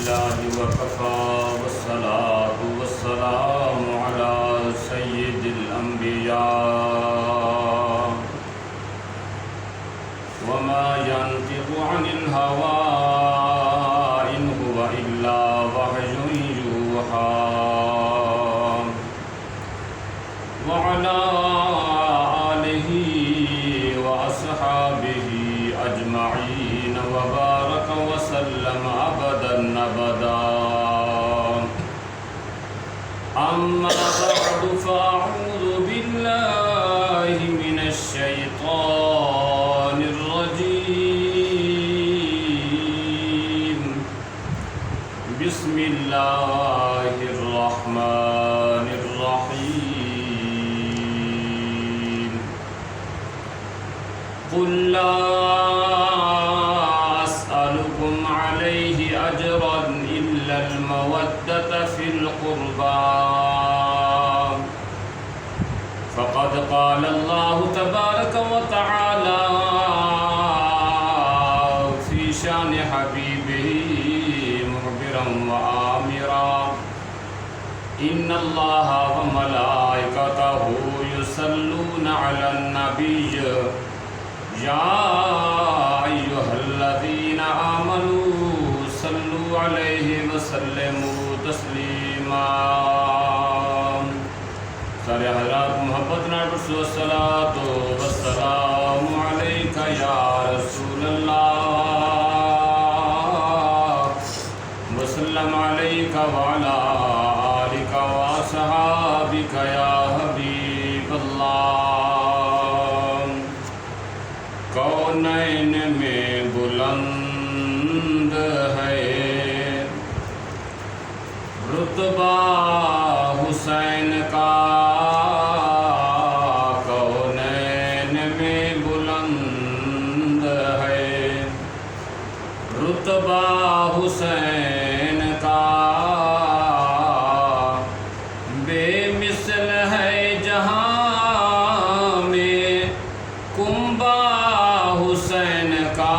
لله وكفى والصلاة والسلام على سيد الأنبياء وما ينطق عن الهوى إن هو إلا وحي يوحى وعلى آله وأصحابه أجمعين وبارك وسلم أبدا أبدا. أما بعد فأعوذ بالله من الشيطان الرجيم. بسم الله الرحمن الرحيم. قل لا أسألكم عليه أجرا إلا المودة في القربى فقد قال الله تبارك وتعالى في شان حبيبه مخبرا وآمرا إن الله وملائكته يصلون على النبي يا أيها الذين آمنوا صلوا عليه وسلموا تسلیما. سارے حضرات محبت نال پڑھو الصلاۃ والسلام علیک یا رسول اللہ وسلم علیک وعلی آلک وصحابک یا حبیب اللہ. کونین میں بلند ہے رتبہ حسین کا، کونین میں بلند ہے رتبہ حسین کا، بے مثل ہے جہاں میں کنبہ حسین کا،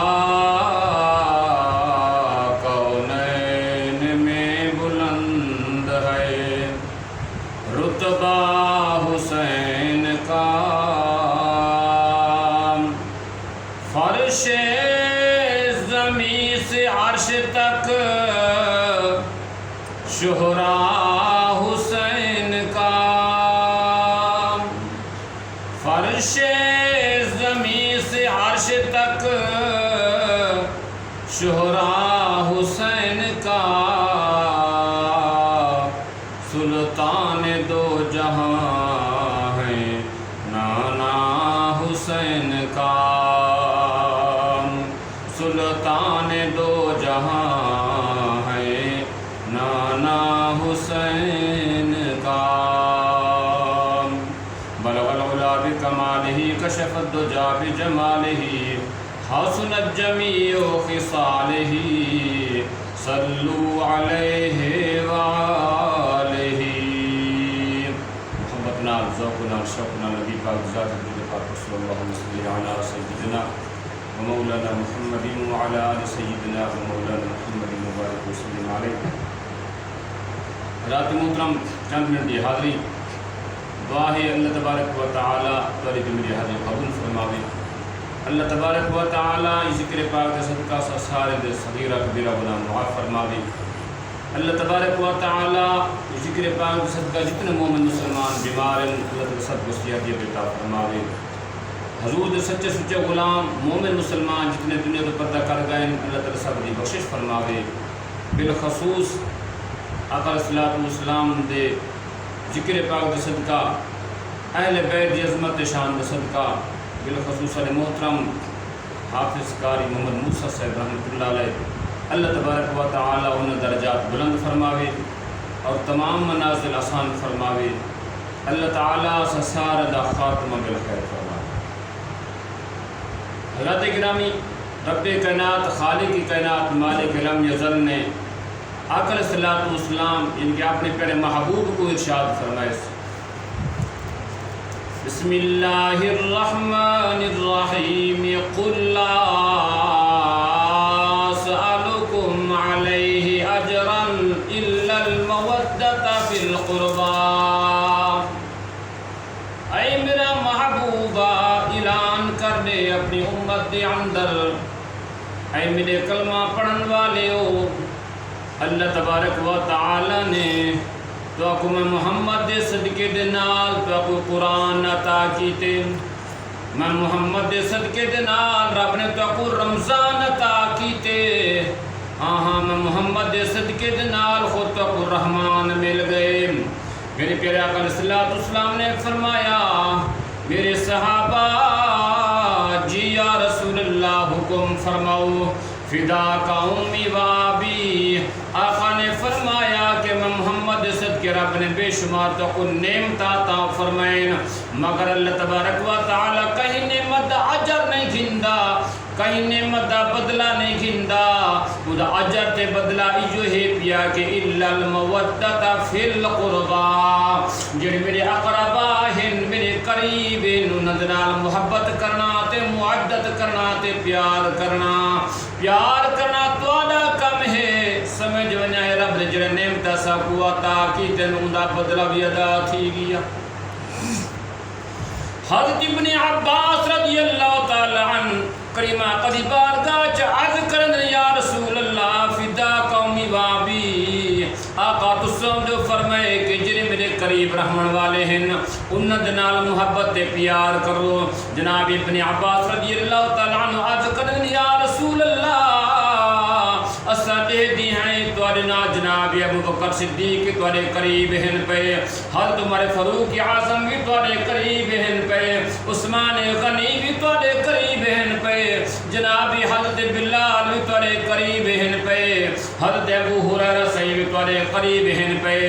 کونین میں بلند ہے رتبہ حسین کا. فرش زمین سے عرش تک شہراء حسین کا، فرش زمین سے عرش تک شہراء حسین کا، سلطان دو جہاں ہے نانا حسین کا، سلطان دو جہاں ہے نانا حسین کا. بلغ العلا بکمالہ کشف الدجا بجمالہ حسنت جمیع خصالہ صلوا علیہ وآلہ. محبت نال ذوق نال شوق نال نبی پاک ذات درود پاک صلی اللہ علیہ علی سیدنا و مولانا محمد وعلی آل سیدنا و مولانا محمد مبارک وسلم علیہ. حضرات محترم چند منٹ کی حاضری دعا ہے اللہ تبارک و تعالی تاری میری حاضری قبول فرماوے. اللہ تبارک و تعالی ذکر پاک کے صدقہ سے سارے دے صغیرہ کبیرہ گناہ معاف فرماوے. اللہ تبارک و تعالی ذکر پاک کے صدقہ جتنے مومن مسلمان بیمار ہیں اللہ کے صدقہ صحت عطا فرماوے. حضور دے سچے سچے غلام مومن مسلمان جتنے دنیا تو پردہ کر گئے اللہ تعالی سب دی بخشش فرماوے. بالخصوص آقا علیہ الصلوۃ والسلام دے ذکر پاک کے صدقہ اہل بیت دی عظمت شان دے صدقہ بالخصوص علیہ محترم حافظ قاری محمد موسیٰ صاحب رحمۃ اللہ علیہ اللہ تبارک و تعالی انہیں درجات بلند فرماوے اور تمام منازل آسان فرماوے. اللہ تعالیٰ سسار دا خاتمہ بالخیر فرماوے. حضرات گرامی، رب کائنات خالق کائنات مالک لم یزل نے آقا علیہ الصلوۃ والسلام ان کے اپنے پیارے محبوب کو ارشاد فرمائے. بسم اللہ الرحمن الرحیم. قل لا اسألکم علیہ اجرا محمد دے اندر اے میرے کلمہ پڑھن والے ہو، اللہ تبارک و تعالی نے تو کو میں محمد دے صدقے دے نال تو کو قرآن عطا کیتے، میں محمد دے صدقے دے نال رب نے تو کو رمضان عطا کیتے، ہاں میں محمد دے صدقے دے نال خود تو کو رحمان مل گئے۔ میرے پیارے آقا علیہ الصلوۃ والسلام نے فرمایا میرے صحابہ جی یا رسول اللہ حکم فرماؤ، فدا کا امی و ابی، آقا نے فرمایا کہ میں محمد صدقے رب نے بے شمار تو کو نعمت عطا فرمائیں، مگر اللہ تبارک و تعالی کہیں نعمت اجر نہیں گھندا، کہیں نعمت دا بدلہ نہیں گھندا، وہ اجر تے بدلہ ایجو ہے پیا کہ الا المودت فی القربا، جڑے میرے اقربا ہیں میرے قریب ہیں نال محبت کرنا تے معدت کرنا تے پیار کرنا تواڈا کم ہے، سمجھ ونیا ہے رب نے جڑے نعمت سا کو عطا کیتے ان دا بدلہ بھی ادا تھی گیا۔ حضرت ابن عباس رضی اللہ تعالی عنہ کریمہ قدی بارگاہ چ عرض کرن یا رسول اللہ فدا قومی وابی، آقا تسوں جو فرمائے کہ جڑے میرے قریب رحمن والے ہیں انہاں دے نال محبت تے پیار کرو۔ جناب ابن عباس رضی اللہ تعالی عنہ عرض کرن یا رسول اللہ اساں دے دی ہیں تواڈے نال جناب ابو بکر صدیق تواڈے قریب ہیں پے، حضرت عمر فاروق اعظم بھی تواڈے قریب ہیں پے، عثمان غنی بھی تواڈے قریب ہیں پے، جناب حضرت بلال بھی تواڈے قریب ہیں پے، حضرت ابو ہریرہ صحیح بھی تواڈے قریب ہیں پے۔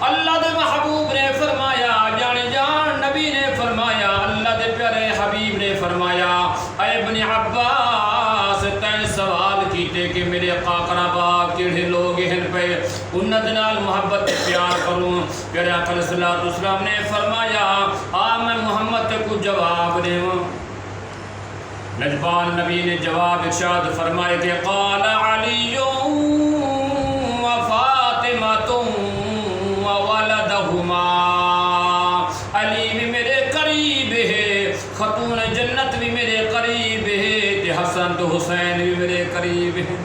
اللہ دے محبوب نے فرمایا جان نبی نے فرمایا اللہ دے پیارے حبیب نے فرمایا اے ابن عباس تین سوال کیتے کہ میرے اقربا کیڑے لوگ ہیں پے انہاں دے نال محبت پیار کروں، پیارے آقا علیہ الصلوۃ والسلام نے فرمایا میں محمد کو جواب دیواں، لجبان نبی نے جواب ارشاد فرمائے کہ قال علی و فاطمہ و ولدہما، علی بھی میرے قریب ہے، خاتون جنت بھی میرے قریب ہے، تے حسن تو حسین بھی میرے قریب ہے،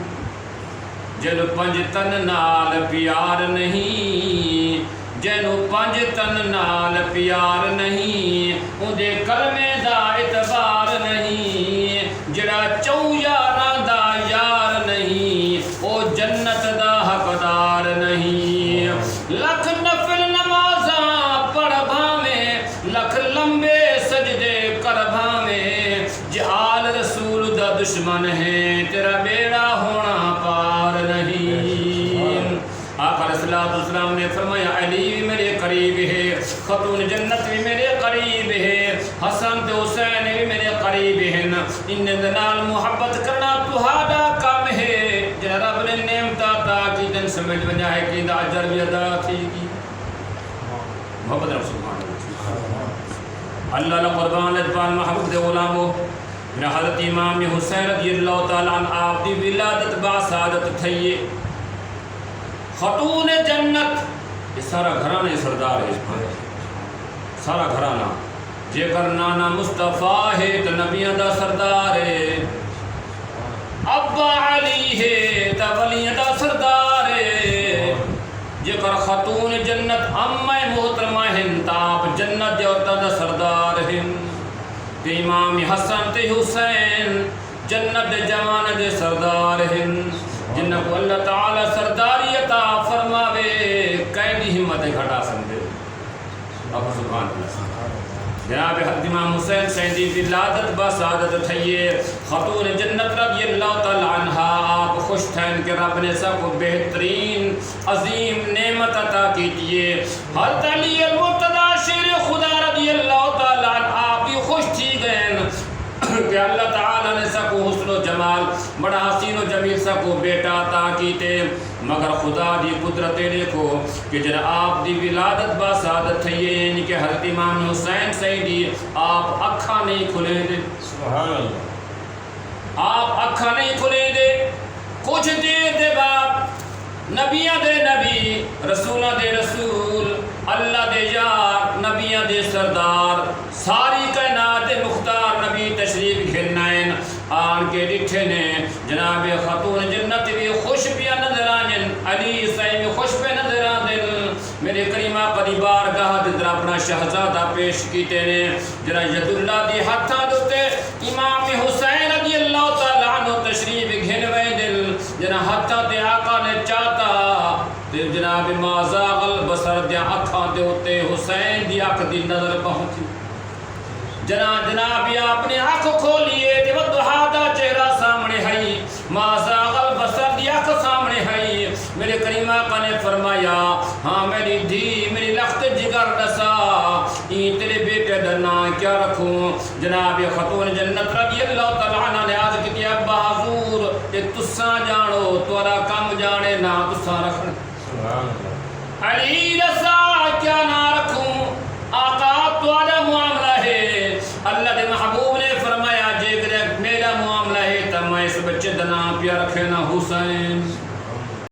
جنو پنج تن نال پیار نہیں، جنو پنج تن نال پیار نہیں، اون دے کلمے دا اعتبار نہیں، جڑا چوں یاراں دا یار نہیں او جنت دا حقدار نہیں۔ لکھ نفل نمازاں پڑھ بھاویں، لکھ لمبے سجدے کر بھاویں، جے آل رسول دا دشمن ہے تیرا بیڑا ہونا پار نہیں۔ آقا علیہ الصلوۃ والسلام نے فرمایا علی بھی میرے قریب ہے، خاتون جنت بھی میرے قریب ہے، حسن تے حسین بھی میرے قریب ہیں، ان دے نال محبت کرنا تہاڈا کم ہے، جے رب نے نعمت عطا کی تن سمجھ ونجا ہے کہ دا اجر بھی ادا تھی گی۔ محبت رب سبحان اللہ اللہ قربان لجبان محبوب دے غلامو، حضرت امام حسین رضی اللہ تعالی عنہ آپ دی ولادت با سعادت تھئیے، خاتون جنت یہ سارا گھرانہ سردار ہے، سارا گھرانہ جے کر نانا مصطفیٰ ہے تو نبیاں دا سردار ہے، ابا علی ہے تو ولیاں دا سردار ہے، جے کر خاتون جنت امہ محترمہ ہیں تو آپ جنت دے عورتاں دا سردار ہیں، تے امام حسن تے حسین جنت دے جوان دے سردار ہیں، جنہاں کو اللہ تعالی سرداری عطا فرماوے قیدی ہمت گھٹا سمجھے۔ اب سبحان اللہ، جناب حضرت امام حسین سیدی ولادت با سعادت تھئیے، خاتون جنت رضی اللہ تعالی عنہ آپ خوش تھین کہ رب نے سب کو بہترین عظیم نعمت عطا کیجئے۔ حضرت علی المرتضی شیر خدا رضی اللہ تعالی عنہ آپ بھی خوش تھی گئے کہ اللہ تعالی نے سب کو حسن و جمال بڑا حسین و جمیل سب کو بیٹا عطا کیتے، مگر خدا دی قدرت دیکھو کہ جب آپ دی ولادت با سعادت تھئیے، یعنی کہ حضرت امام حسین سیدی آپ اکھا نہیں کھلے دے، سبحان اللہ، آپ اکھا نہیں کھلے دے، کچھ دیر دے بعد نبیاں دے نبی، رسولہ دے رسول، اللہ دے یار، نبیاں دے سردار، ساری کائنات مختار نبی تشریف گھنائن، ہیں جناب خاتون جنت بھی خوش پیا نظر آئیں علی صاحب بھی خوش پہ نظر آئیں میرے کریمہ قدی بارگاہ دے اپنا شہزادہ پیش کیتے نے جنا ید اللہ دی ہتھاں دے امام حسین رضی اللہ تعالی عنہ تشریف گھن ویندل جنا ہتھاں تے آقا نے چاہتا تے جناب ما زاغ البصر دی اکھاں دے اوتے حسین دی اکھ دی نظر پہنچی جناب آپ نے آنکھ کھولیے تے وضحا دا چہرہ سامنے ہے ما زاغ البصر دی آنکھ سامنے ہے میرے کریم آقا نے فرمایا ہاں میری دھی میری لخت جگر نسا این تیرے بیٹے دا نام کیا رکھوں جناب خاتون جنت رضی اللہ تعالیٰ عنہ نے آج کی ابا حضور تے تساں جانو تورا کم جانے نا تساں رکھنے سبحان اللہ علی رسا کیا نا رکھوں آقا تورا معاملہ ہے اللہ دے محبوب نے فرمایا جے میرا معاملہ ہے تو میں اس بچے دا نام پیا رکھے نا حسین